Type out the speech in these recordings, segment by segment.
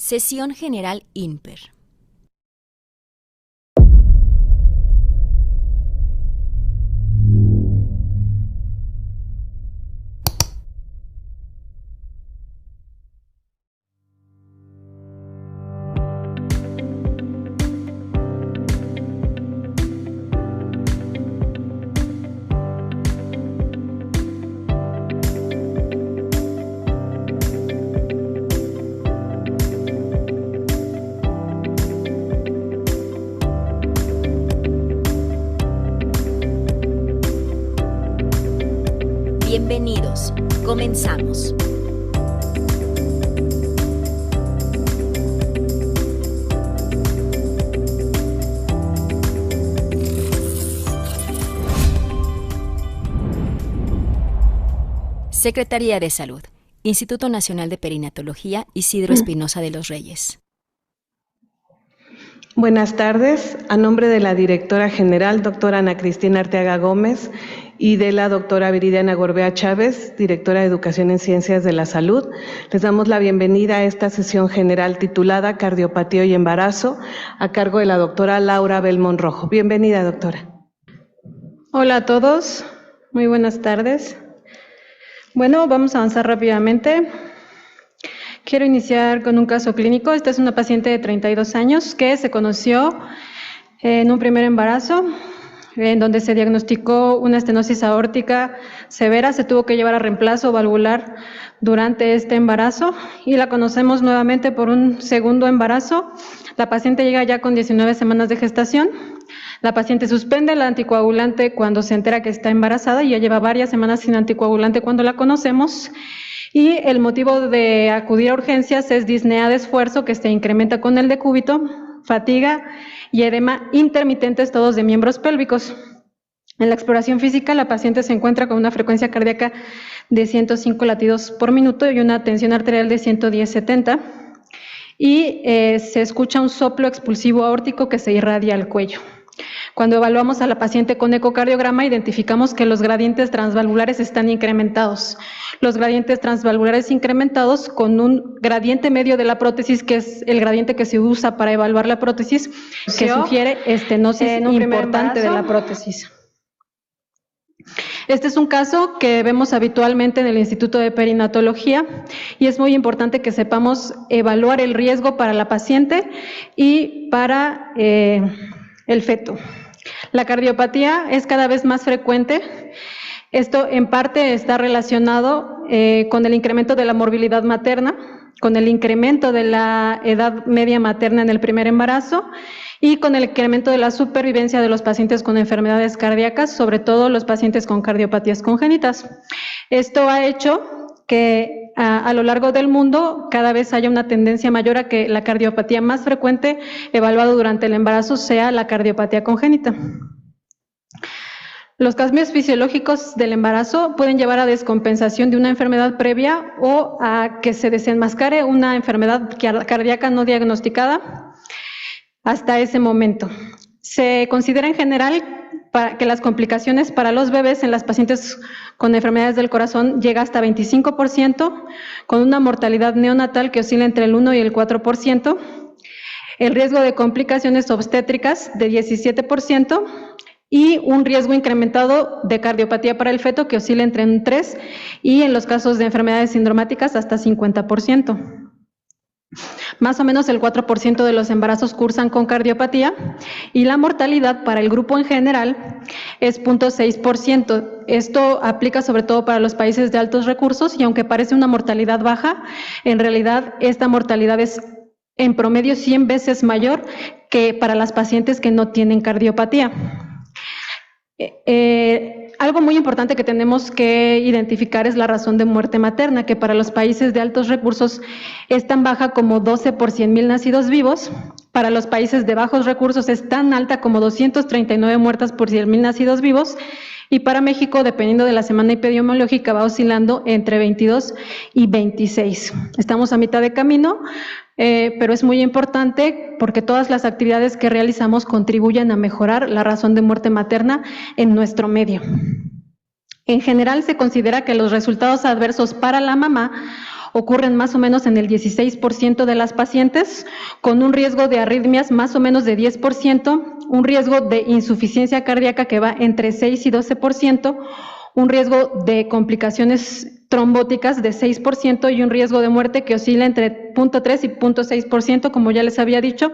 Sesión General INPER. Bienvenidos. Comenzamos. Secretaría de Salud, Instituto Nacional de Perinatología, Isidro Espinosa de los Reyes. Buenas tardes. A nombre de la directora general, doctora Ana Cristina Arteaga Gómez, y de la doctora Viridiana Gorbea Chávez, directora de Educación en Ciencias de la Salud, les damos la bienvenida a esta sesión general titulada Cardiopatía y Embarazo, a cargo de la doctora Laura Belmont Rojo. Bienvenida, doctora. Hola a todos, muy buenas tardes. Bueno, vamos a avanzar rápidamente. Quiero iniciar con un caso clínico. Esta es una paciente de 32 años que se conoció en un primer embarazo, en donde se diagnosticó una estenosis aórtica severa. Se tuvo que llevar a reemplazo valvular durante este embarazo y la conocemos nuevamente por un segundo embarazo. La paciente llega ya con 19 semanas de gestación. La paciente suspende el anticoagulante cuando se entera que está embarazada y ya lleva varias semanas sin anticoagulante cuando la conocemos. Y el motivo de acudir a urgencias es disnea de esfuerzo que se incrementa con el decúbito, fatiga y edema intermitentes todos de miembros pélvicos. En la exploración física, la paciente se encuentra con una frecuencia cardíaca de 105 latidos por minuto y una tensión arterial de 110/70 y se escucha un soplo expulsivo aórtico que se irradia al cuello. Cuando evaluamos a la paciente con ecocardiograma, identificamos que los gradientes transvalvulares están incrementados. Los gradientes transvalvulares incrementados con un gradiente medio de la prótesis, que es el gradiente que se usa para evaluar la prótesis, que sugiere estenosis importante de la prótesis. Este es un caso que vemos habitualmente en el Instituto de Perinatología y es muy importante que sepamos evaluar el riesgo para la paciente y para el feto. La cardiopatía es cada vez más frecuente. Esto en parte está relacionado con el incremento de la morbilidad materna, con el incremento de la edad media materna en el primer embarazo y con el incremento de la supervivencia de los pacientes con enfermedades cardíacas, sobre todo los pacientes con cardiopatías congénitas. Esto ha hecho que a lo largo del mundo cada vez haya una tendencia mayor a que la cardiopatía más frecuente evaluada durante el embarazo sea la cardiopatía congénita. Los cambios fisiológicos del embarazo pueden llevar a descompensación de una enfermedad previa o a que se desenmascare una enfermedad cardíaca no diagnosticada hasta ese momento. Se considera en general que las complicaciones para los bebés en las pacientes con enfermedades del corazón llega hasta 25%, con una mortalidad neonatal que oscila entre el 1 y el 4%, el riesgo de complicaciones obstétricas de 17% y un riesgo incrementado de cardiopatía para el feto que oscila entre un 3 y en los casos de enfermedades sindromáticas hasta 50%. Más o menos el 4% de los embarazos cursan con cardiopatía y la mortalidad para el grupo en general es 0.6%. Esto aplica sobre todo para los países de altos recursos y aunque parece una mortalidad baja, en realidad esta mortalidad es en promedio 100 veces mayor que para las pacientes que no tienen cardiopatía. Algo muy importante que tenemos que identificar es la razón de muerte materna, que para los países de altos recursos es tan baja como 12 por 100,000 nacidos vivos. Para los países de bajos recursos es tan alta como 239 muertas por 100,000 nacidos vivos. Y para México, dependiendo de la semana epidemiológica, va oscilando entre 22 y 26. Estamos a mitad de camino, pero es muy importante porque todas las actividades que realizamos contribuyen a mejorar la razón de muerte materna en nuestro medio. En general, se considera que los resultados adversos para la mamá ocurren más o menos en el 16% de las pacientes, con un riesgo de arritmias más o menos de 10%, un riesgo de insuficiencia cardíaca que va entre 6 y 12%, un riesgo de complicaciones trombóticas de 6% y un riesgo de muerte que oscila entre 0.3 y 0.6%, como ya les había dicho.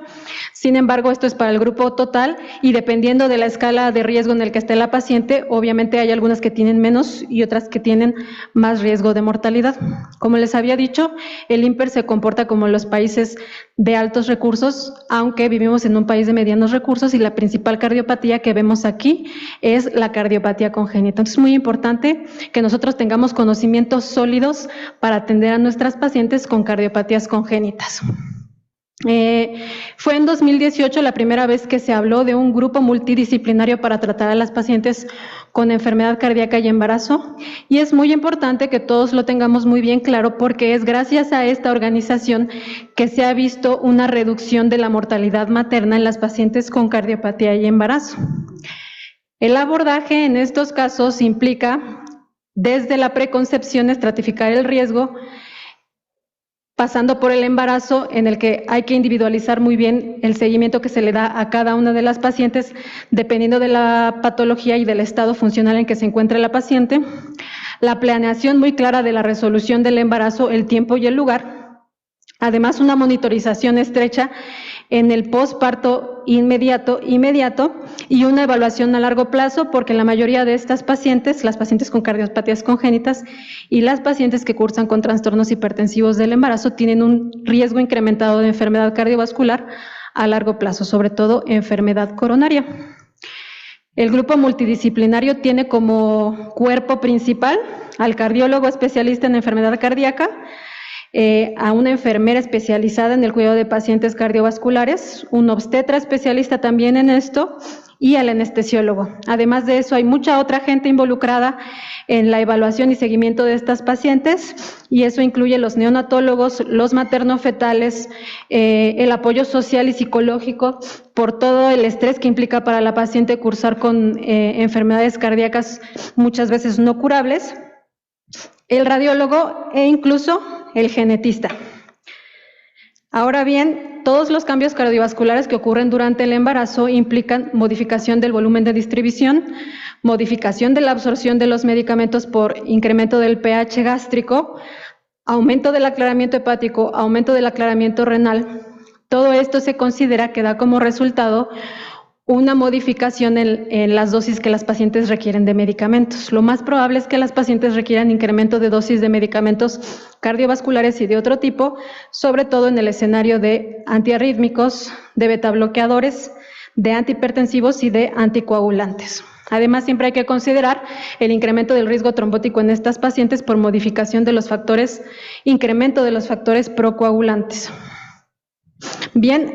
Sin embargo, esto es para el grupo total y dependiendo de la escala de riesgo en el que esté la paciente, obviamente hay algunas que tienen menos y otras que tienen más riesgo de mortalidad. Como les había dicho, el INPER se comporta como los países de altos recursos, aunque vivimos en un país de medianos recursos y la principal cardiopatía que vemos aquí es la cardiopatía congénita. Entonces es muy importante que nosotros tengamos conocimientos sólidos para atender a nuestras pacientes con cardiopatías congénitas. Fue en 2018 la primera vez que se habló de un grupo multidisciplinario para tratar a las pacientes con enfermedad cardíaca y embarazo, y es muy importante que todos lo tengamos muy bien claro porque es gracias a esta organización que se ha visto una reducción de la mortalidad materna en las pacientes con cardiopatía y embarazo. El abordaje en estos casos implica, desde la preconcepción, estratificar el riesgo, pasando por el embarazo, en el que hay que individualizar muy bien el seguimiento que se le da a cada una de las pacientes, dependiendo de la patología y del estado funcional en que se encuentre la paciente, la planeación muy clara de la resolución del embarazo, el tiempo y el lugar, además una monitorización estrecha en el posparto inmediato y una evaluación a largo plazo, porque la mayoría de estas pacientes, las pacientes con cardiopatías congénitas y las pacientes que cursan con trastornos hipertensivos del embarazo tienen un riesgo incrementado de enfermedad cardiovascular a largo plazo, sobre todo enfermedad coronaria. El grupo multidisciplinario tiene como cuerpo principal al cardiólogo especialista en enfermedad cardíaca, a una enfermera especializada en el cuidado de pacientes cardiovasculares, un obstetra especialista también en esto y al anestesiólogo. Además de eso, hay mucha otra gente involucrada en la evaluación y seguimiento de estas pacientes, y eso incluye los neonatólogos, los maternofetales, el apoyo social y psicológico por todo el estrés que implica para la paciente cursar con enfermedades cardíacas muchas veces no curables, el radiólogo e incluso el genetista. Ahora bien, todos los cambios cardiovasculares que ocurren durante el embarazo implican modificación del volumen de distribución, modificación de la absorción de los medicamentos por incremento del pH gástrico, aumento del aclaramiento hepático, aumento del aclaramiento renal. Todo esto se considera que da como resultado una modificación en las dosis que las pacientes requieren de medicamentos. Lo más probable es que las pacientes requieran incremento de dosis de medicamentos cardiovasculares y de otro tipo, sobre todo en el escenario de antiarrítmicos, de betabloqueadores, de antihipertensivos y de anticoagulantes. Además, siempre hay que considerar el incremento del riesgo trombótico en estas pacientes por modificación de los factores, incremento de los factores procoagulantes. Bien,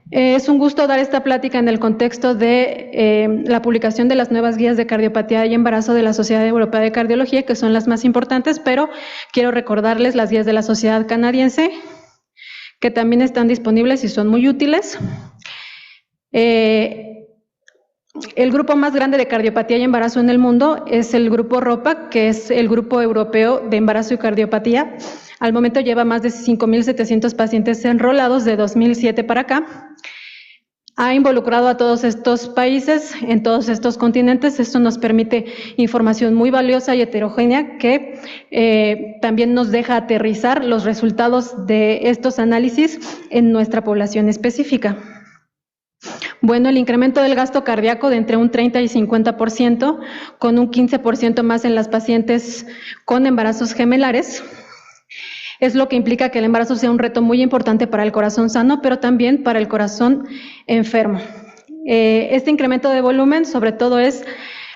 es un gusto dar esta plática en el contexto de la publicación de las nuevas guías de cardiopatía y embarazo de la Sociedad Europea de Cardiología, que son las más importantes, pero quiero recordarles las guías de la Sociedad Canadiense, que también están disponibles y son muy útiles. El grupo más grande de cardiopatía y embarazo en el mundo es el grupo ROPA, que es el Grupo Europeo de Embarazo y Cardiopatía. Al momento lleva más de 5.700 pacientes enrolados de 2007 para acá. Ha involucrado a todos estos países, en todos estos continentes. Esto nos permite información muy valiosa y heterogénea que también nos deja aterrizar los resultados de estos análisis en nuestra población específica. Bueno, el incremento del gasto cardíaco de entre un 30 y 50%, con un 15% más en las pacientes con embarazos gemelares, es lo que implica que el embarazo sea un reto muy importante para el corazón sano, pero también para el corazón enfermo. Este incremento de volumen, sobre todo, es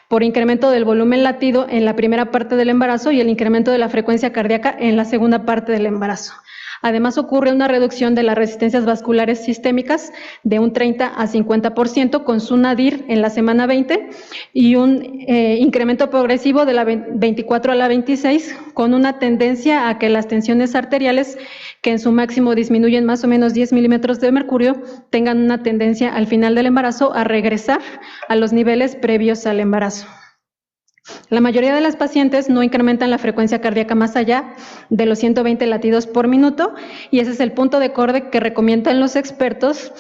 por incremento del volumen latido en la primera parte del embarazo y el incremento de la frecuencia cardíaca en la segunda parte del embarazo. Además, ocurre una reducción de las resistencias vasculares sistémicas de un 30 a 50% con su nadir en la semana 20 y un incremento progresivo de la 24 a la 26 con una tendencia a que las tensiones arteriales, que en su máximo disminuyen más o menos 10 milímetros de mercurio, tengan una tendencia al final del embarazo a regresar a los niveles previos al embarazo. La mayoría de las pacientes no incrementan la frecuencia cardíaca más allá de los 120 latidos por minuto y ese es el punto de corte que recomiendan los expertos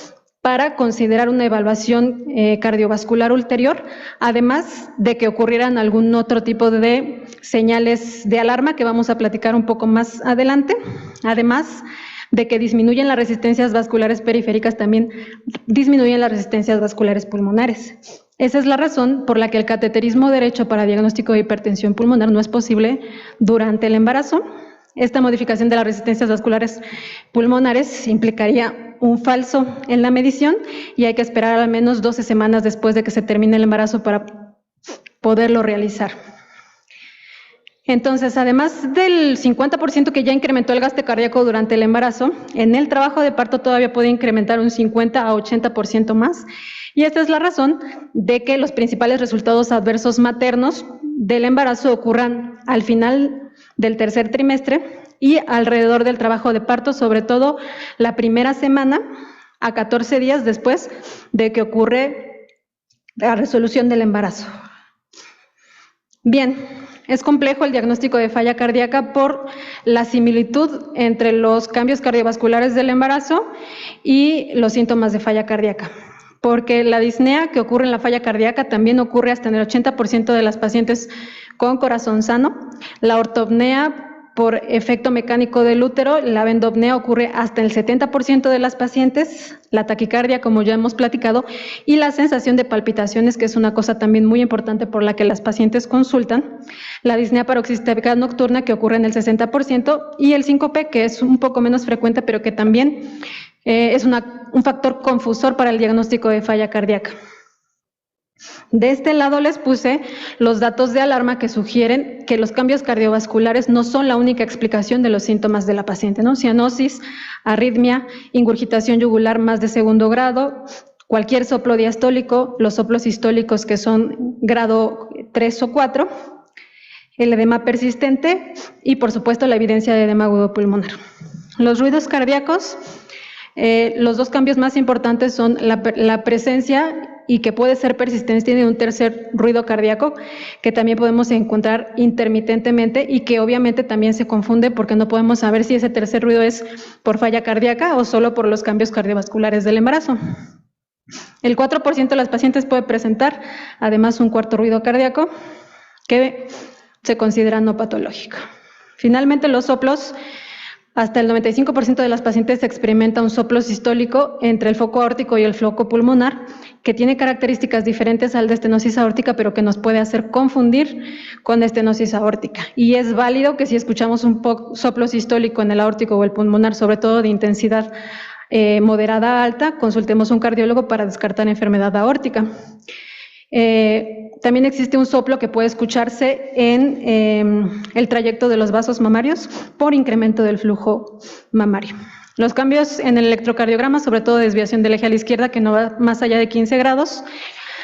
para considerar una evaluación cardiovascular ulterior, además de que ocurrieran algún otro tipo de señales de alarma que vamos a platicar un poco más adelante, además de que disminuyen las resistencias vasculares periféricas, también disminuyen las resistencias vasculares pulmonares. Esa es la razón por la que el cateterismo derecho para diagnóstico de hipertensión pulmonar no es posible durante el embarazo. Esta modificación de las resistencias vasculares pulmonares implicaría un falso en la medición y hay que esperar al menos 12 semanas después de que se termine el embarazo para poderlo realizar. Entonces, además del 50% que ya incrementó el gasto cardíaco durante el embarazo, en el trabajo de parto todavía puede incrementar un 50 a 80% más. Y esta es la razón de que los principales resultados adversos maternos del embarazo ocurran al final del tercer trimestre y alrededor del trabajo de parto, sobre todo la primera semana a 14 días después de que ocurre la resolución del embarazo. Bien, es complejo el diagnóstico de falla cardíaca por la similitud entre los cambios cardiovasculares del embarazo y los síntomas de falla cardíaca, porque la disnea que ocurre en la falla cardíaca también ocurre hasta en el 80% de las pacientes con corazón sano, la ortopnea por efecto mecánico del útero, la vendopnea ocurre hasta el 70% de las pacientes, la taquicardia, como ya hemos platicado, y la sensación de palpitaciones, que es una cosa también muy importante por la que las pacientes consultan, la disnea paroxística nocturna, que ocurre en el 60%, y el síncope, que es un poco menos frecuente, pero que también es un factor confusor para el diagnóstico de falla cardíaca. De este lado les puse los datos de alarma que sugieren que los cambios cardiovasculares no son la única explicación de los síntomas de la paciente, ¿no? Cianosis, arritmia, ingurgitación yugular más de segundo grado, cualquier soplo diastólico, los soplos sistólicos que son grado 3 o 4, el edema persistente y por supuesto la evidencia de edema agudo pulmonar. Los ruidos cardíacos, los dos cambios más importantes son la presencia y que puede ser persistente de un tercer ruido cardíaco que también podemos encontrar intermitentemente y que obviamente también se confunde porque no podemos saber si ese tercer ruido es por falla cardíaca o solo por los cambios cardiovasculares del embarazo. El 4% de las pacientes puede presentar además un cuarto ruido cardíaco que se considera no patológico. Finalmente, los soplos. Hasta el 95% de las pacientes experimenta un soplo sistólico entre el foco aórtico y el foco pulmonar, que tiene características diferentes al de estenosis aórtica, pero que nos puede hacer confundir con estenosis aórtica. Y es válido que si escuchamos un soplo sistólico en el aórtico o el pulmonar, sobre todo de intensidad moderada a alta, consultemos a un cardiólogo para descartar enfermedad aórtica. También existe un soplo que puede escucharse en el trayecto de los vasos mamarios por incremento del flujo mamario. Los cambios en el electrocardiograma, sobre todo desviación del eje a la izquierda que no va más allá de 15 grados,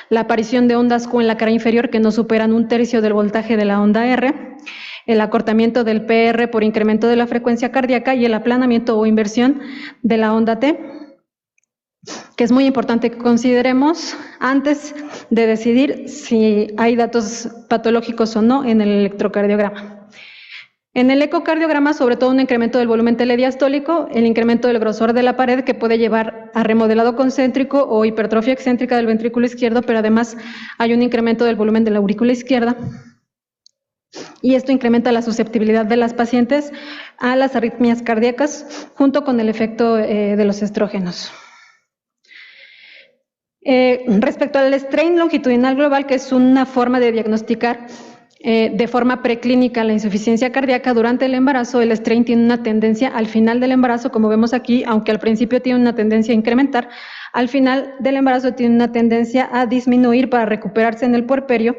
la aparición de ondas Q en la cara inferior que no superan un tercio del voltaje de la onda R, el acortamiento del PR por incremento de la frecuencia cardíaca y el aplanamiento o inversión de la onda T, que es muy importante que consideremos antes de decidir si hay datos patológicos o no en el electrocardiograma. En el ecocardiograma, sobre todo un incremento del volumen telediastólico, el incremento del grosor de la pared que puede llevar a remodelado concéntrico o hipertrofia excéntrica del ventrículo izquierdo, pero además hay un incremento del volumen de la aurícula izquierda. Y esto incrementa la susceptibilidad de las pacientes a las arritmias cardíacas junto con el efecto de los estrógenos. Respecto al strain longitudinal global, que es una forma de diagnosticar de forma preclínica la insuficiencia cardíaca durante el embarazo, el strain tiene una tendencia al final del embarazo, como vemos aquí, aunque al principio tiene una tendencia a incrementar, al final del embarazo tiene una tendencia a disminuir para recuperarse en el puerperio,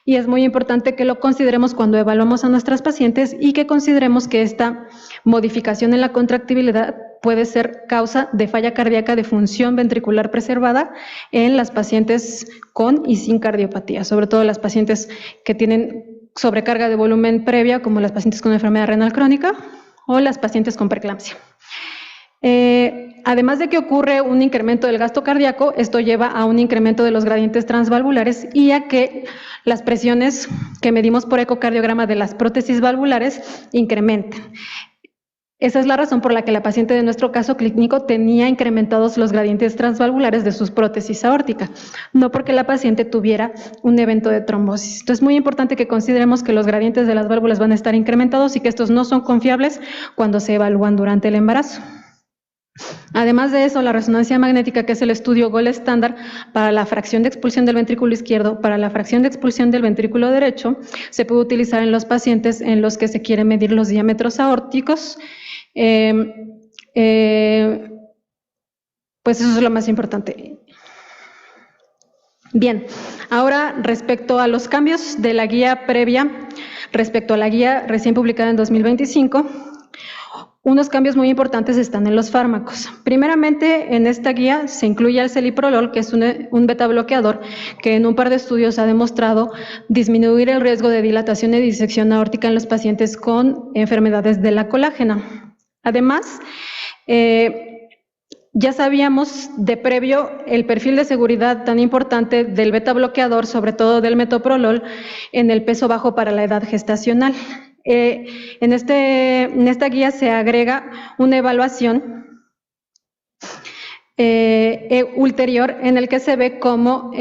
y es muy importante que lo consideremos cuando evaluamos a nuestras pacientes y que consideremos que esta modificación en la contractibilidad puede ser causa de falla cardíaca de función ventricular preservada en las pacientes con y sin cardiopatía, sobre todo las pacientes que tienen sobrecarga de volumen previa, como las pacientes con enfermedad renal crónica o las pacientes con preeclampsia. Además de que ocurre un incremento del gasto cardíaco, esto lleva a un incremento de los gradientes transvalvulares y a que las presiones que medimos por ecocardiograma de las prótesis valvulares incrementen. Esa es la razón por la que la paciente de nuestro caso clínico tenía incrementados los gradientes transvalvulares de sus prótesis aórticas, no porque la paciente tuviera un evento de trombosis. Entonces, es muy importante que consideremos que los gradientes de las válvulas van a estar incrementados y que estos no son confiables cuando se evalúan durante el embarazo. Además de eso, la resonancia magnética, que es el estudio gold estándar para la fracción de expulsión del ventrículo izquierdo, para la fracción de expulsión del ventrículo derecho, se puede utilizar en los pacientes en los que se quiere medir los diámetros aórticos. Pues eso es lo más importante. Bien, ahora respecto a los cambios de la guía previa, respecto a la guía recién publicada en 2025, unos cambios muy importantes están en los fármacos. Primeramente, en esta guía se incluye el celiprolol, que es un beta bloqueador que en un par de estudios ha demostrado disminuir el riesgo de dilatación y disección aórtica en los pacientes con enfermedades de la colágena. Además, ya sabíamos de previo el perfil de seguridad tan importante del beta bloqueador, sobre todo del metoprolol, en el peso bajo para la edad gestacional. En esta guía se agrega una evaluación ulterior en el que se ve cómo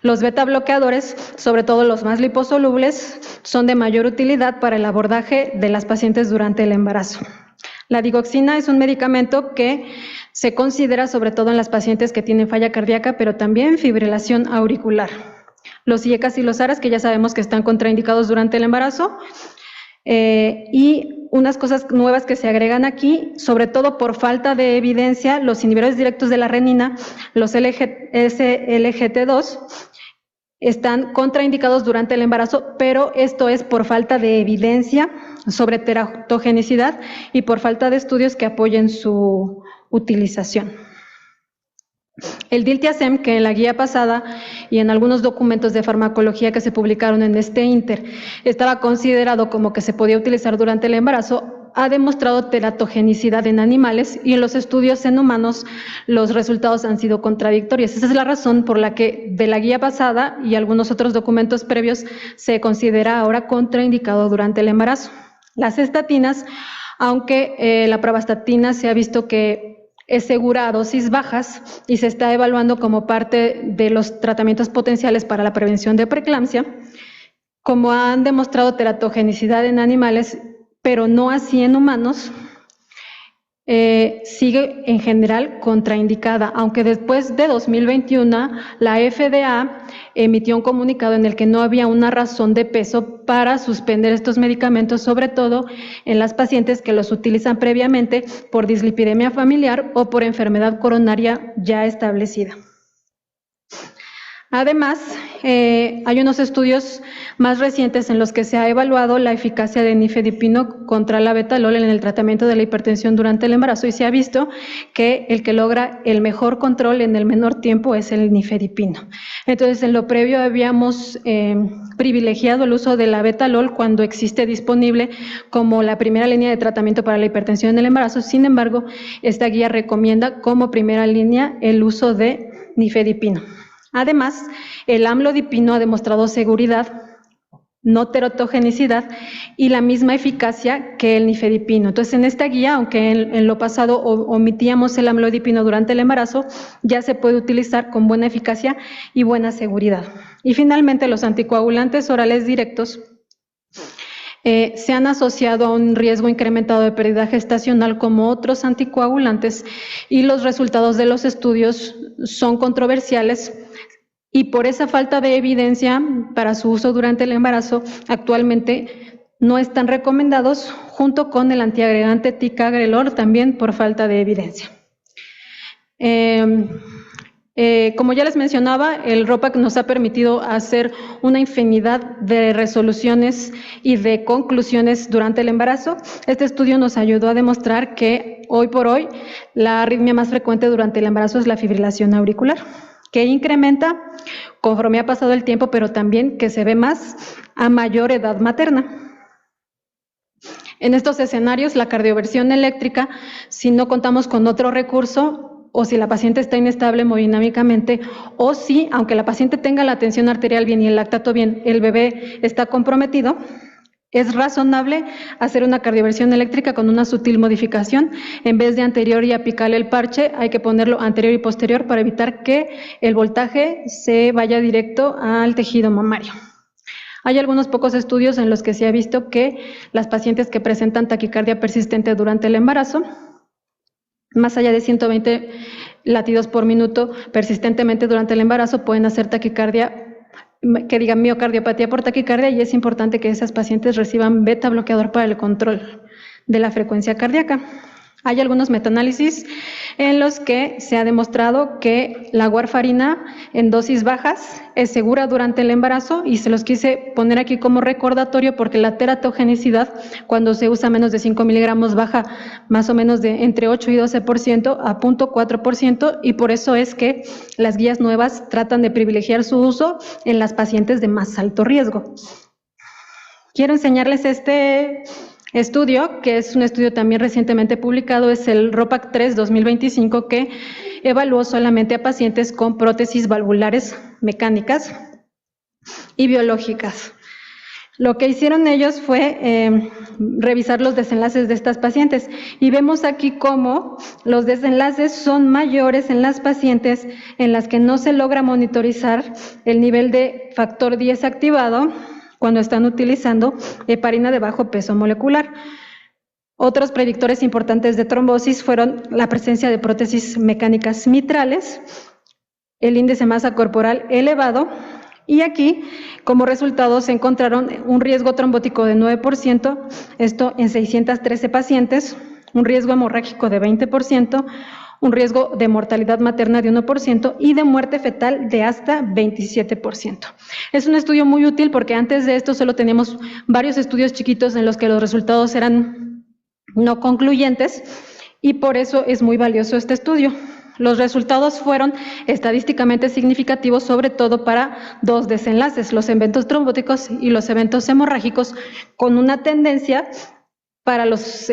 los beta bloqueadores, sobre todo los más liposolubles, son de mayor utilidad para el abordaje de las pacientes durante el embarazo. La digoxina es un medicamento que se considera sobre todo en las pacientes que tienen falla cardíaca, pero también fibrilación auricular. Los IECAS y los ARAS, que ya sabemos que están contraindicados durante el embarazo, y unas cosas nuevas que se agregan aquí, sobre todo por falta de evidencia, los inhibidores directos de la renina, los SLGT2, están contraindicados durante el embarazo, pero esto es por falta de evidencia sobre teratogenicidad y por falta de estudios que apoyen su utilización. El diltiazem, que en la guía pasada y en algunos documentos de farmacología que se publicaron en este Inter estaba considerado como que se podía utilizar durante el embarazo, ha demostrado teratogenicidad en animales y en los estudios en humanos los resultados han sido contradictorios. Esa es la razón por la que de la guía pasada y algunos otros documentos previos se considera ahora contraindicado durante el embarazo. Las estatinas, aunque la pravastatina se ha visto que es segura a dosis bajas y se está evaluando como parte de los tratamientos potenciales para la prevención de preeclampsia, como han demostrado teratogenicidad en animales, pero no así en humanos, sigue en general contraindicada, aunque después de 2021 la FDA emitió un comunicado en el que no había una razón de peso para suspender estos medicamentos, sobre todo en las pacientes que los utilizan previamente por dislipidemia familiar o por enfermedad coronaria ya establecida. Además, hay unos estudios más recientes en los que se ha evaluado la eficacia de nifedipino contra la betalol en el tratamiento de la hipertensión durante el embarazo y se ha visto que el que logra el mejor control en el menor tiempo es el nifedipino. Entonces, en lo previo habíamos privilegiado el uso de la betalol cuando existe disponible como la primera línea de tratamiento para la hipertensión en el embarazo. Sin embargo, esta guía recomienda como primera línea el uso de nifedipino. Además, el amlodipino ha demostrado seguridad, no teratogenicidad y la misma eficacia que el nifedipino. Entonces, en esta guía, aunque en lo pasado omitíamos el amlodipino durante el embarazo, ya se puede utilizar con buena eficacia y buena seguridad. Y finalmente, los anticoagulantes orales directos se han asociado a un riesgo incrementado de pérdida gestacional como otros anticoagulantes y los resultados de los estudios son controversiales y por esa falta de evidencia para su uso durante el embarazo actualmente no están recomendados junto con el antiagregante ticagrelor también por falta de evidencia. Como ya les mencionaba, el ROPAC nos ha permitido hacer una infinidad de resoluciones y de conclusiones durante el embarazo. Este estudio nos ayudó a demostrar que hoy por hoy la arritmia más frecuente durante el embarazo es la fibrilación auricular, que incrementa conforme ha pasado el tiempo, pero también que se ve más a mayor edad materna. En estos escenarios, la cardioversión eléctrica, si no contamos con otro recurso, o si la paciente está inestable hemodinámicamente, o si, aunque la paciente tenga la tensión arterial bien y el lactato bien, el bebé está comprometido, es razonable hacer una cardioversión eléctrica con una sutil modificación. En vez de anterior y apical el parche, hay que ponerlo anterior y posterior para evitar que el voltaje se vaya directo al tejido mamario. Hay algunos pocos estudios en los que se ha visto que las pacientes que presentan taquicardia persistente durante el embarazo, más allá de 120 latidos por minuto persistentemente durante el embarazo, pueden hacer taquicardia, que digan miocardiopatía por taquicardia, y es importante que esas pacientes reciban beta bloqueador para el control de la frecuencia cardíaca. Hay algunos metaanálisis en los que se ha demostrado que la warfarina en dosis bajas es segura durante el embarazo, y se los quise poner aquí como recordatorio porque la teratogenicidad, cuando se usa menos de 5 miligramos, baja más o menos de entre 8 y 12% a 0.4%, y por eso es que las guías nuevas tratan de privilegiar su uso en las pacientes de más alto riesgo. Quiero enseñarles este estudio, que es un estudio también recientemente publicado, es el ROPAC 3 2025, que evaluó solamente a pacientes con prótesis valvulares mecánicas y biológicas. Lo que hicieron ellos fue revisar los desenlaces de estas pacientes, y vemos aquí cómo los desenlaces son mayores en las pacientes en las que no se logra monitorizar el nivel de factor 10 activado cuando están utilizando heparina de bajo peso molecular. Otros predictores importantes de trombosis fueron la presencia de prótesis mecánicas mitrales, el índice masa corporal elevado, y aquí como resultado se encontraron un riesgo trombótico de 9%, esto en 613 pacientes, un riesgo hemorrágico de 20%, un riesgo de mortalidad materna de 1% y de muerte fetal de hasta 27%. Es un estudio muy útil porque antes de esto solo teníamos varios estudios chiquitos en los que los resultados eran no concluyentes, y por eso es muy valioso este estudio. Los resultados fueron estadísticamente significativos, sobre todo para dos desenlaces, los eventos trombóticos y los eventos hemorrágicos, con una tendencia para los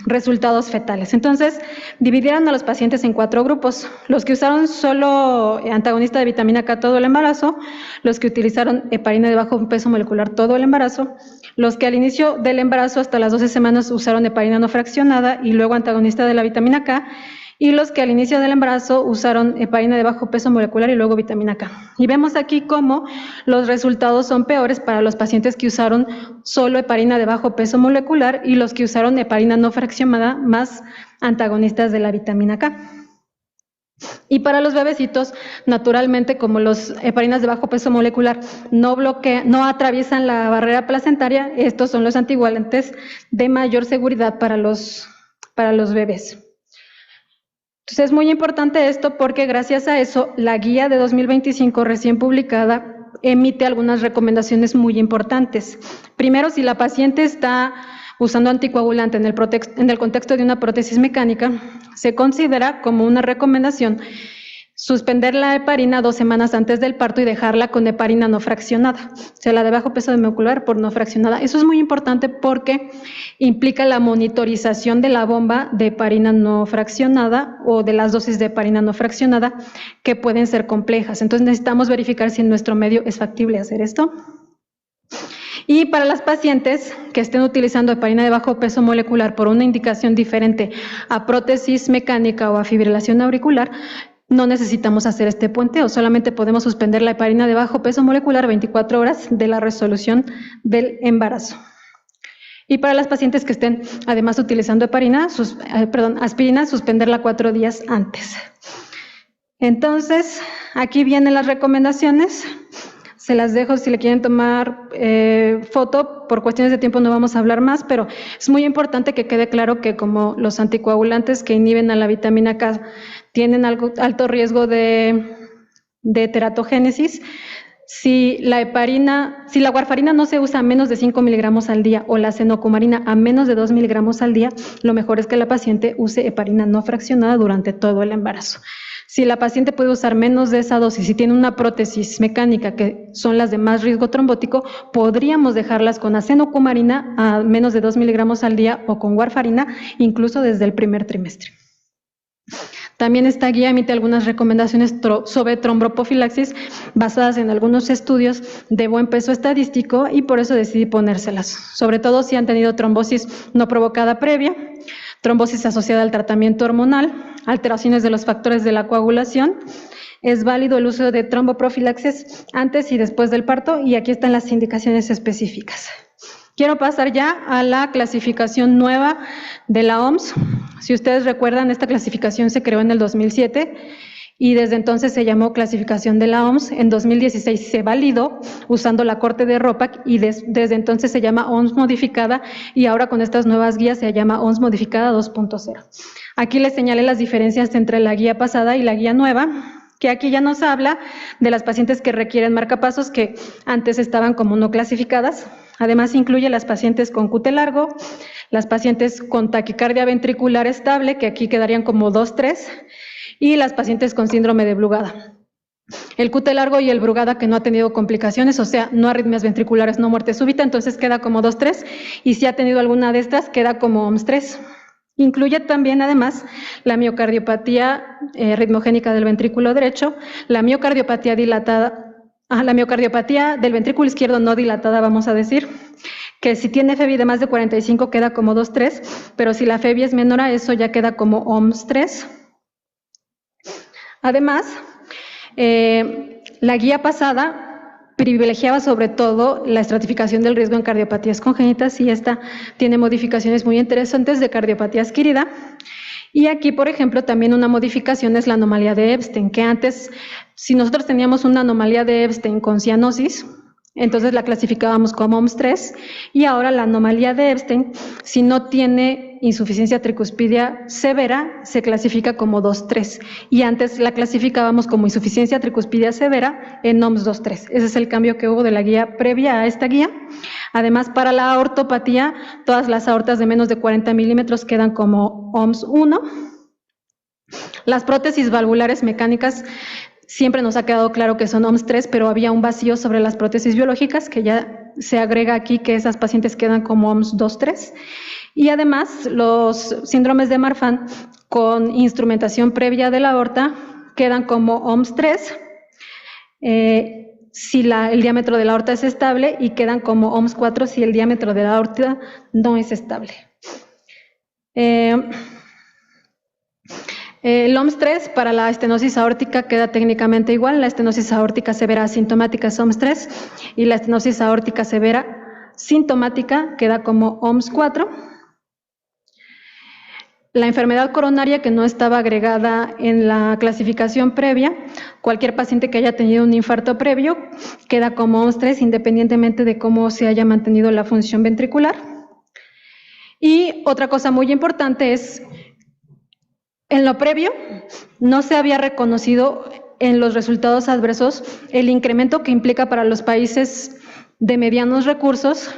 resultados fetales. Entonces, dividieron a los pacientes en 4 grupos: los que usaron solo antagonista de vitamina K todo el embarazo, los que utilizaron heparina de bajo peso molecular todo el embarazo, los que al inicio del embarazo hasta las 12 semanas usaron heparina no fraccionada y luego antagonista de la vitamina K, y los que al inicio del embarazo usaron heparina de bajo peso molecular y luego vitamina K. Y vemos aquí cómo los resultados son peores para los pacientes que usaron solo heparina de bajo peso molecular y los que usaron heparina no fraccionada más antagonistas de la vitamina K. Y para los bebecitos, naturalmente, como los heparinas de bajo peso molecular no atraviesan la barrera placentaria, estos son los anticoagulantes de mayor seguridad para los bebés. Entonces es muy importante esto porque gracias a eso la guía de 2025 recién publicada emite algunas recomendaciones muy importantes. Primero, si la paciente está usando anticoagulante en el contexto de una prótesis mecánica, se considera como una recomendación suspender la heparina 2 semanas antes del parto y dejarla con heparina no fraccionada, o sea, la de bajo peso molecular por no fraccionada. Eso es muy importante porque implica la monitorización de la bomba de heparina no fraccionada o de las dosis de heparina no fraccionada, que pueden ser complejas. Entonces necesitamos verificar si en nuestro medio es factible hacer esto. Y para las pacientes que estén utilizando heparina de bajo peso molecular por una indicación diferente a prótesis mecánica o a fibrilación auricular, no necesitamos hacer este puenteo, solamente podemos suspender la heparina de bajo peso molecular 24 horas de la resolución del embarazo. Y para las pacientes que estén además utilizando aspirina, suspenderla 4 días antes. Entonces, aquí vienen las recomendaciones. Se las dejo si le quieren tomar foto. Por cuestiones de tiempo no vamos a hablar más, pero es muy importante que quede claro que como los anticoagulantes que inhiben a la vitamina K tienen alto riesgo de teratogénesis, si la warfarina no se usa a menos de 5 miligramos al día o la cenocumarina a menos de 2 miligramos al día, lo mejor es que la paciente use heparina no fraccionada durante todo el embarazo. Si la paciente puede usar menos de esa dosis y tiene una prótesis mecánica, que son las de más riesgo trombótico, podríamos dejarlas con acenocumarina a menos de 2 miligramos al día o con warfarina, incluso desde el primer trimestre. También esta guía emite algunas recomendaciones sobre tromboprofilaxis basadas en algunos estudios de buen peso estadístico y por eso decidí ponérselas, sobre todo si han tenido trombosis no provocada previa, trombosis asociada al tratamiento hormonal, alteraciones de los factores de la coagulación. Es válido el uso de tromboprofilaxis antes y después del parto y aquí están las indicaciones específicas. Quiero pasar ya a la clasificación nueva de la OMS. Si ustedes recuerdan, esta clasificación se creó en el 2007 y desde entonces se llamó clasificación de la OMS. En 2016 se validó usando la corte de ROPAC y desde entonces se llama OMS modificada y ahora con estas nuevas guías se llama OMS modificada 2.0. Aquí les señalé las diferencias entre la guía pasada y la guía nueva, que aquí ya nos habla de las pacientes que requieren marcapasos que antes estaban como no clasificadas. Además incluye las pacientes con QT largo, las pacientes con taquicardia ventricular estable, que aquí quedarían como 2-3, y las pacientes con síndrome de Brugada. El QT largo y el Brugada que no ha tenido complicaciones, o sea, no arritmias ventriculares, no muerte súbita, entonces queda como 2-3, y si ha tenido alguna de estas, queda como OMS 3. Incluye también, además, la miocardiopatía ritmogénica del ventrículo derecho, la miocardiopatía dilatada, la miocardiopatía del ventrículo izquierdo no dilatada, vamos a decir, que si tiene FEBI de más de 45 queda como 2-3, pero si la FEBI es menor a eso ya queda como OMS 3. Además, la guía pasada privilegiaba sobre todo la estratificación del riesgo en cardiopatías congénitas y esta tiene modificaciones muy interesantes de cardiopatía adquirida. Y aquí, por ejemplo, también una modificación es la anomalía de Epstein, que antes, si nosotros teníamos una anomalía de Epstein con cianosis, entonces la clasificábamos como OMS 3, y ahora la anomalía de Epstein, si no tiene insuficiencia tricuspidia severa, se clasifica como 2-3, y antes la clasificábamos como insuficiencia tricuspidia severa en OMS 2-3. Ese es el cambio que hubo de la guía previa a esta guía. Además, para la aortopatía, todas las aortas de menos de 40 milímetros quedan como OMS 1. Las prótesis valvulares mecánicas siempre nos ha quedado claro que son OMS 3, pero había un vacío sobre las prótesis biológicas que ya se agrega aquí que esas pacientes quedan como OMS 2-3. Y además, los síndromes de Marfan con instrumentación previa de la aorta quedan como OMS 3. Si el diámetro de la aorta es estable y quedan como OMS 4 si el diámetro de la aorta no es estable. El OMS 3 para la estenosis aórtica queda técnicamente igual. La estenosis aórtica severa asintomática es OMS 3 y la estenosis aórtica severa sintomática queda como OMS 4. La enfermedad coronaria que no estaba agregada en la clasificación previa, cualquier paciente que haya tenido un infarto previo queda como OMS 3 independientemente de cómo se haya mantenido la función ventricular. Y otra cosa muy importante es, en lo previo no se había reconocido en los resultados adversos el incremento que implica para los países de medianos recursos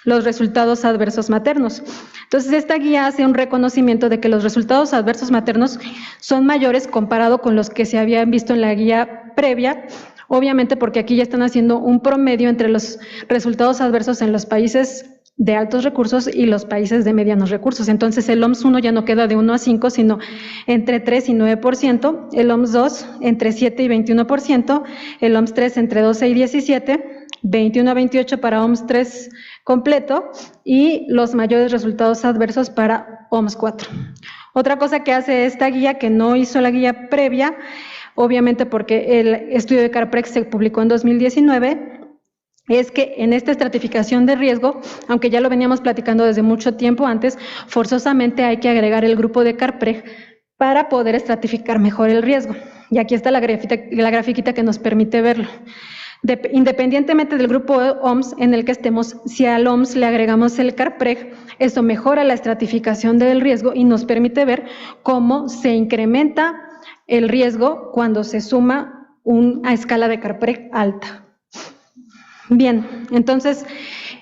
los resultados adversos maternos. Entonces, esta guía hace un reconocimiento de que los resultados adversos maternos son mayores comparado con los que se habían visto en la guía previa, obviamente porque aquí ya están haciendo un promedio entre los resultados adversos en los países de altos recursos y los países de medianos recursos. Entonces, el OMS 1 ya no queda de 1 a 5, sino entre 3 y 9%, el OMS 2 entre 7 y 21%, el OMS 3 entre 12 y 17%, 21 a 28 para OMS 3 completo y los mayores resultados adversos para OMS 4. Otra cosa que hace esta guía que no hizo la guía previa, obviamente porque el estudio de CARPREX se publicó en 2019, es que en esta estratificación de riesgo, aunque ya lo veníamos platicando desde mucho tiempo antes, forzosamente hay que agregar el grupo de CARPREG para poder estratificar mejor el riesgo. Y aquí está la grafiquita que nos permite verlo. Independientemente del grupo OMS en el que estemos, si al OMS le agregamos el CARPREG, eso mejora la estratificación del riesgo y nos permite ver cómo se incrementa el riesgo cuando se suma una escala de CARPREG alta. Bien, entonces,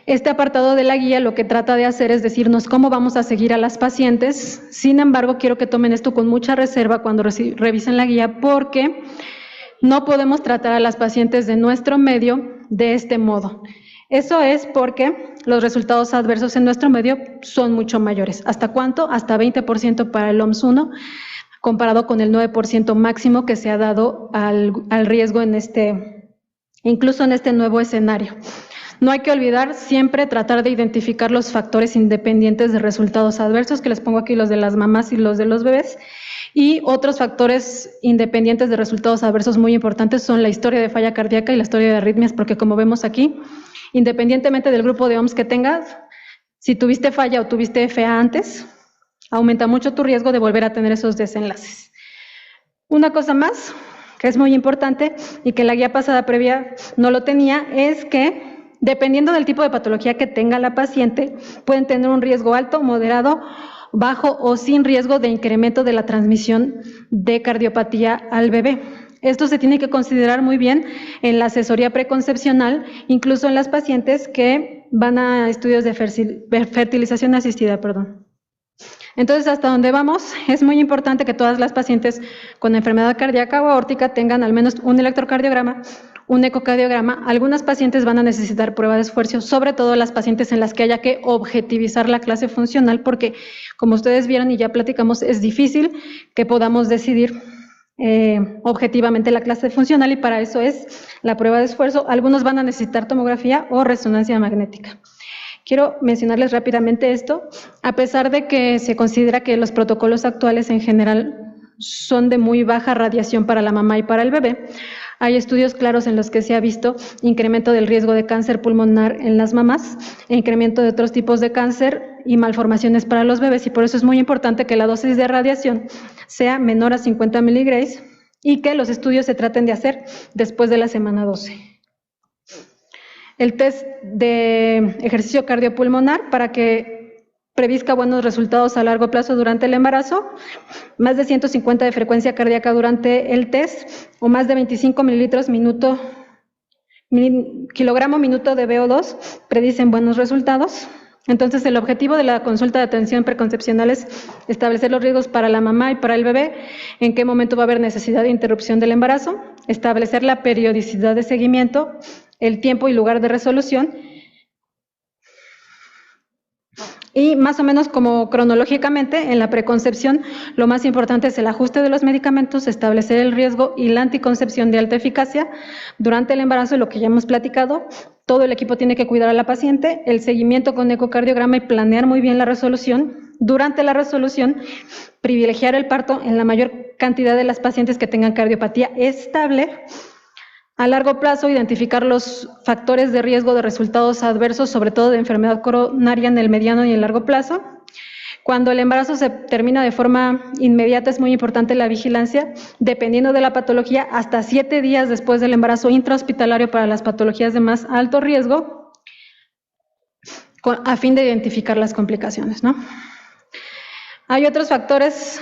Este apartado de la guía lo que trata de hacer es decirnos cómo vamos a seguir a las pacientes. Sin embargo, quiero que tomen esto con mucha reserva cuando revisen la guía, porque no podemos tratar a las pacientes de nuestro medio de este modo. Eso es porque los resultados adversos en nuestro medio son mucho mayores. ¿Hasta cuánto? Hasta 20% para el OMS-1, comparado con el 9% máximo que se ha dado al riesgo incluso en este nuevo escenario. No hay que olvidar siempre tratar de identificar los factores independientes de resultados adversos, que les pongo aquí los de las mamás y los de los bebés, y otros factores independientes de resultados adversos muy importantes son la historia de falla cardíaca y la historia de arritmias, porque como vemos aquí, independientemente del grupo de OMS que tengas, si tuviste falla o tuviste FA antes, aumenta mucho tu riesgo de volver a tener esos desenlaces. Una cosa más que es muy importante y que la guía pasada previa no lo tenía, es que dependiendo del tipo de patología que tenga la paciente, pueden tener un riesgo alto, moderado, bajo o sin riesgo de incremento de la transmisión de cardiopatía al bebé. Esto se tiene que considerar muy bien en la asesoría preconcepcional, incluso en las pacientes que van a estudios de fertilización asistida, Entonces, hasta donde vamos, es muy importante que todas las pacientes con enfermedad cardíaca o aórtica tengan al menos un electrocardiograma, un ecocardiograma. Algunas pacientes van a necesitar prueba de esfuerzo, sobre todo las pacientes en las que haya que objetivizar la clase funcional, porque como ustedes vieron y ya platicamos, es difícil que podamos decidir objetivamente la clase funcional, y para eso es la prueba de esfuerzo. Algunos van a necesitar tomografía o resonancia magnética. Quiero mencionarles rápidamente esto. A pesar de que se considera que los protocolos actuales en general son de muy baja radiación para la mamá y para el bebé, hay estudios claros en los que se ha visto incremento del riesgo de cáncer pulmonar en las mamás, e incremento de otros tipos de cáncer y malformaciones para los bebés, y por eso es muy importante que la dosis de radiación sea menor a 50 miligrays y que los estudios se traten de hacer después de la semana 12. El test de ejercicio cardiopulmonar para que previzca buenos resultados a largo plazo durante el embarazo, más de 150 de frecuencia cardíaca durante el test o más de 25 mililitros kilogramo minuto de VO2 predicen buenos resultados. Entonces, el objetivo de la consulta de atención preconcepcional es establecer los riesgos para la mamá y para el bebé, en qué momento va a haber necesidad de interrupción del embarazo, establecer la periodicidad de seguimiento, el tiempo y lugar de resolución, y más o menos como cronológicamente en la preconcepción, lo más importante es el ajuste de los medicamentos, establecer el riesgo y la anticoncepción de alta eficacia. Durante el embarazo, lo que ya hemos platicado, todo el equipo tiene que cuidar a la paciente, el seguimiento con ecocardiograma y planear muy bien la resolución. Durante la resolución, privilegiar el parto en la mayor cantidad de las pacientes que tengan cardiopatía estable. A largo plazo, identificar los factores de riesgo de resultados adversos, sobre todo de enfermedad coronaria en el mediano y el largo plazo. Cuando el embarazo se termina de forma inmediata, es muy importante la vigilancia, dependiendo de la patología, hasta 7 días después del embarazo intrahospitalario para las patologías de más alto riesgo, a fin de identificar las complicaciones, Hay otros factores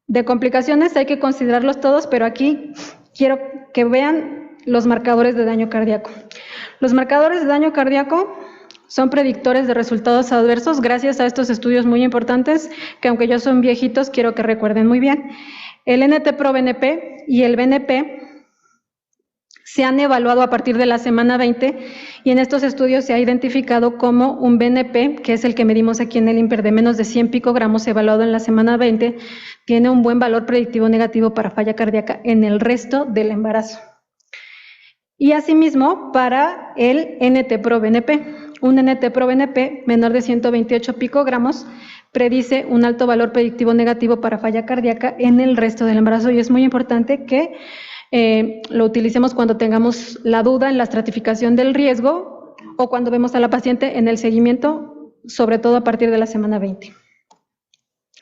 de complicaciones, hay que considerarlos todos, pero aquí quiero que vean los marcadores de daño cardíaco. Los marcadores de daño cardíaco son predictores de resultados adversos gracias a estos estudios muy importantes que, aunque ya son viejitos, quiero que recuerden muy bien. El NT-proBNP y el BNP se han evaluado a partir de la semana 20 y en estos estudios se ha identificado como un BNP, que es el que medimos aquí en el INPER, de menos de 100 picogramos evaluado en la semana 20, tiene un buen valor predictivo negativo para falla cardíaca en el resto del embarazo. Y asimismo, para el NT-proBNP, un NT-proBNP menor de 128 picogramos predice un alto valor predictivo negativo para falla cardíaca en el resto del embarazo, y es muy importante que lo utilicemos cuando tengamos la duda en la estratificación del riesgo o cuando vemos a la paciente en el seguimiento, sobre todo a partir de la semana 20.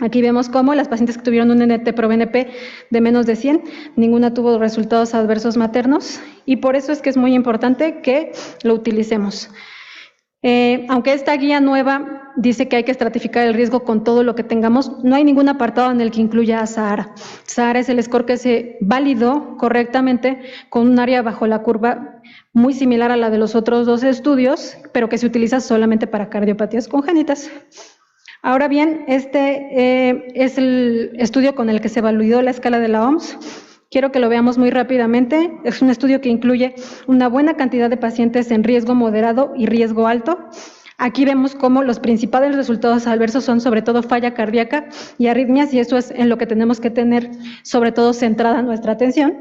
Aquí vemos cómo las pacientes que tuvieron un NT-proBNP de menos de 100, ninguna tuvo resultados adversos maternos, y por eso es que es muy importante que lo utilicemos. Aunque esta guía nueva dice que hay que estratificar el riesgo con todo lo que tengamos, no hay ningún apartado en el que incluya a Sahara. Sahara es el score que se validó correctamente con un área bajo la curva muy similar a la de los otros dos estudios, pero que se utiliza solamente para cardiopatías congénitas. Ahora bien, este es el estudio con el que se validó la escala de la OMS. Quiero que lo veamos muy rápidamente. Es un estudio que incluye una buena cantidad de pacientes en riesgo moderado y riesgo alto. Aquí vemos cómo los principales resultados adversos son sobre todo falla cardíaca y arritmias, y eso es en lo que tenemos que tener sobre todo centrada nuestra atención.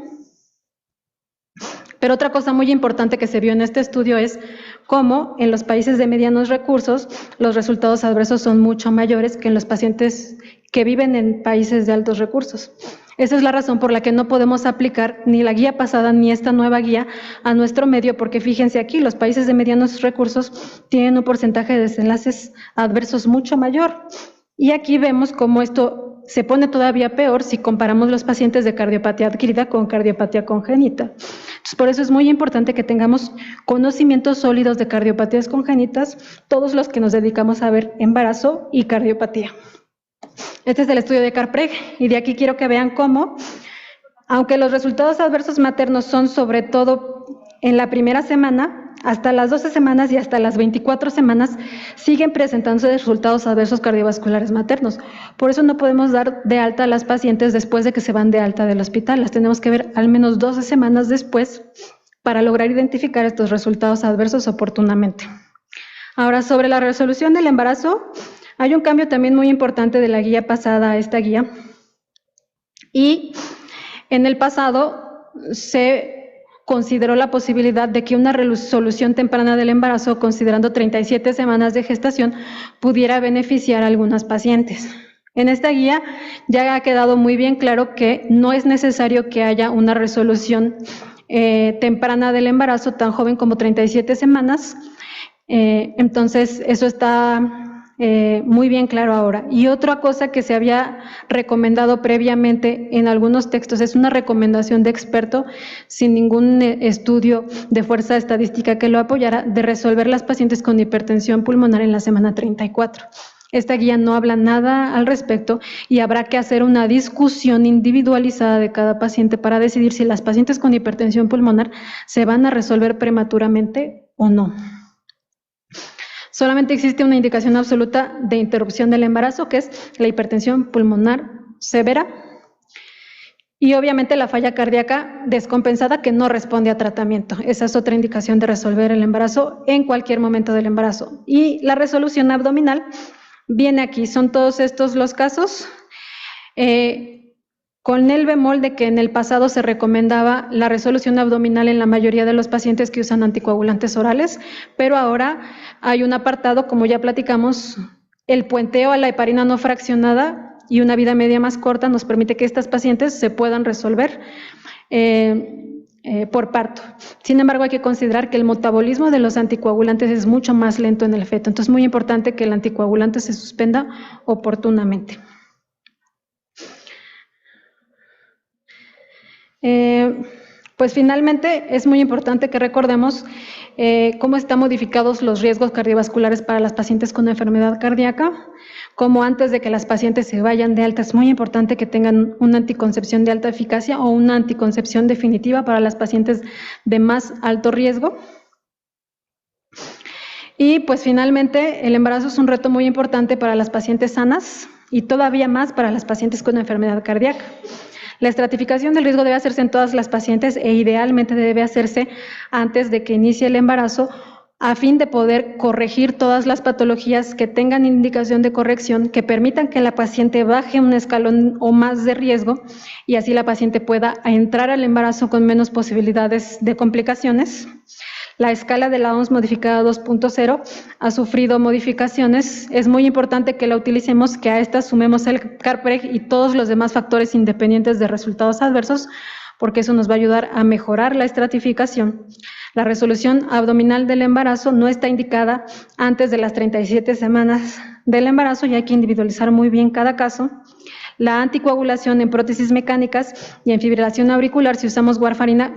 Pero otra cosa muy importante que se vio en este estudio es cómo en los países de medianos recursos los resultados adversos son mucho mayores que en los pacientes que viven en países de altos recursos. Esa es la razón por la que no podemos aplicar ni la guía pasada ni esta nueva guía a nuestro medio, porque fíjense aquí, los países de medianos recursos tienen un porcentaje de desenlaces adversos mucho mayor. Y aquí vemos cómo esto se pone todavía peor si comparamos los pacientes de cardiopatía adquirida con cardiopatía congénita. Entonces, por eso es muy importante que tengamos conocimientos sólidos de cardiopatías congénitas, todos los que nos dedicamos a ver embarazo y cardiopatía. Este es el estudio de Carpreg, y de aquí quiero que vean cómo, aunque los resultados adversos maternos son sobre todo en la primera semana, hasta las 12 semanas y hasta las 24 semanas siguen presentándose resultados adversos cardiovasculares maternos. Por eso no podemos dar de alta a las pacientes después de que se van de alta del hospital. Las tenemos que ver al menos 12 semanas después para lograr identificar estos resultados adversos oportunamente. Ahora, sobre la resolución del embarazo, hay un cambio también muy importante de la guía pasada a esta guía. Y en el pasado se consideró la posibilidad de que una resolución temprana del embarazo, considerando 37 semanas de gestación, pudiera beneficiar a algunas pacientes. En esta guía ya ha quedado muy bien claro que no es necesario que haya una resolución temprana del embarazo tan joven como 37 semanas. Entonces, eso está muy bien claro ahora. Y otra cosa que se había recomendado previamente en algunos textos, es una recomendación de experto sin ningún estudio de fuerza estadística que lo apoyara, de resolver las pacientes con hipertensión pulmonar en la semana 34. Esta guía no habla nada al respecto y habrá que hacer una discusión individualizada de cada paciente para decidir si las pacientes con hipertensión pulmonar se van a resolver prematuramente o no. Solamente existe una indicación absoluta de interrupción del embarazo, que es la hipertensión pulmonar severa, y obviamente la falla cardíaca descompensada que no responde a tratamiento. Esa es otra indicación de resolver el embarazo en cualquier momento del embarazo. Y la resolución abdominal viene aquí. Son todos estos los casos, con el bemol de que en el pasado se recomendaba la resolución abdominal en la mayoría de los pacientes que usan anticoagulantes orales, pero ahora hay un apartado, como ya platicamos, el puenteo a la heparina no fraccionada y una vida media más corta nos permite que estas pacientes se puedan resolver por parto. Sin embargo, hay que considerar que el metabolismo de los anticoagulantes es mucho más lento en el feto, entonces es muy importante que el anticoagulante se suspenda oportunamente. Pues finalmente es muy importante que recordemos cómo están modificados los riesgos cardiovasculares para las pacientes con enfermedad cardíaca, como antes de que las pacientes se vayan de alta es muy importante que tengan una anticoncepción de alta eficacia o una anticoncepción definitiva para las pacientes de más alto riesgo. Y pues finalmente el embarazo es un reto muy importante para las pacientes sanas y todavía más para las pacientes con enfermedad cardíaca. La estratificación del riesgo debe hacerse en todas las pacientes e idealmente debe hacerse antes de que inicie el embarazo a fin de poder corregir todas las patologías que tengan indicación de corrección, que permitan que la paciente baje un escalón o más de riesgo y así la paciente pueda entrar al embarazo con menos posibilidades de complicaciones. La escala de la OMS modificada 2.0 ha sufrido modificaciones. Es muy importante que la utilicemos, que a esta sumemos el Carpreg y todos los demás factores independientes de resultados adversos, porque eso nos va a ayudar a mejorar la estratificación. La resolución abdominal del embarazo no está indicada antes de las 37 semanas del embarazo y hay que individualizar muy bien cada caso. La anticoagulación en prótesis mecánicas y en fibrilación auricular, si usamos warfarina,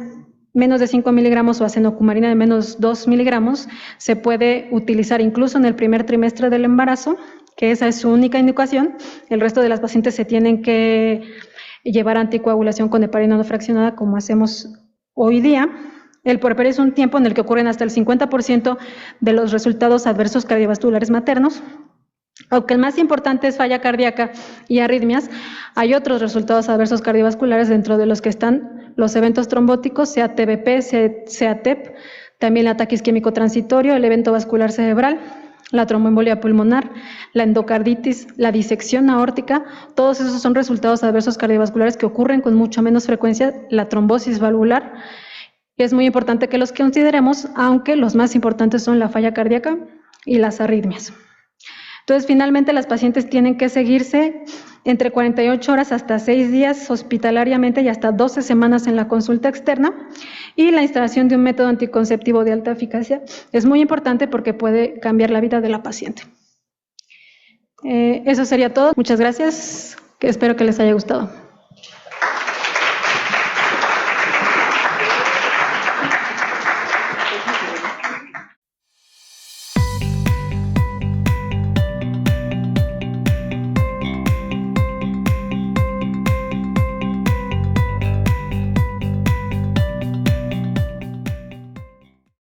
menos de 5 miligramos o acenocumarina de menos 2 miligramos, se puede utilizar incluso en el primer trimestre del embarazo, que esa es su única indicación. El resto de las pacientes se tienen que llevar anticoagulación con heparina no fraccionada, como hacemos hoy día. El puerperio es un tiempo en el que ocurren hasta el 50% de los resultados adversos cardiovasculares maternos. Aunque el más importante es falla cardíaca y arritmias, hay otros resultados adversos cardiovasculares, dentro de los que están los eventos trombóticos, sea TBP, sea TEP, también el ataque isquémico transitorio, el evento vascular cerebral, la tromboembolia pulmonar, la endocarditis, la disección aórtica. Todos esos son resultados adversos cardiovasculares que ocurren con mucha menos frecuencia, la trombosis valvular. Es muy importante que los consideremos, aunque los más importantes son la falla cardíaca y las arritmias. Entonces, finalmente, las pacientes tienen que seguirse entre 48 horas hasta 6 días hospitalariamente y hasta 12 semanas en la consulta externa. Y la instalación de un método anticonceptivo de alta eficacia es muy importante porque puede cambiar la vida de la paciente. Eso sería todo. Muchas gracias. Espero que les haya gustado.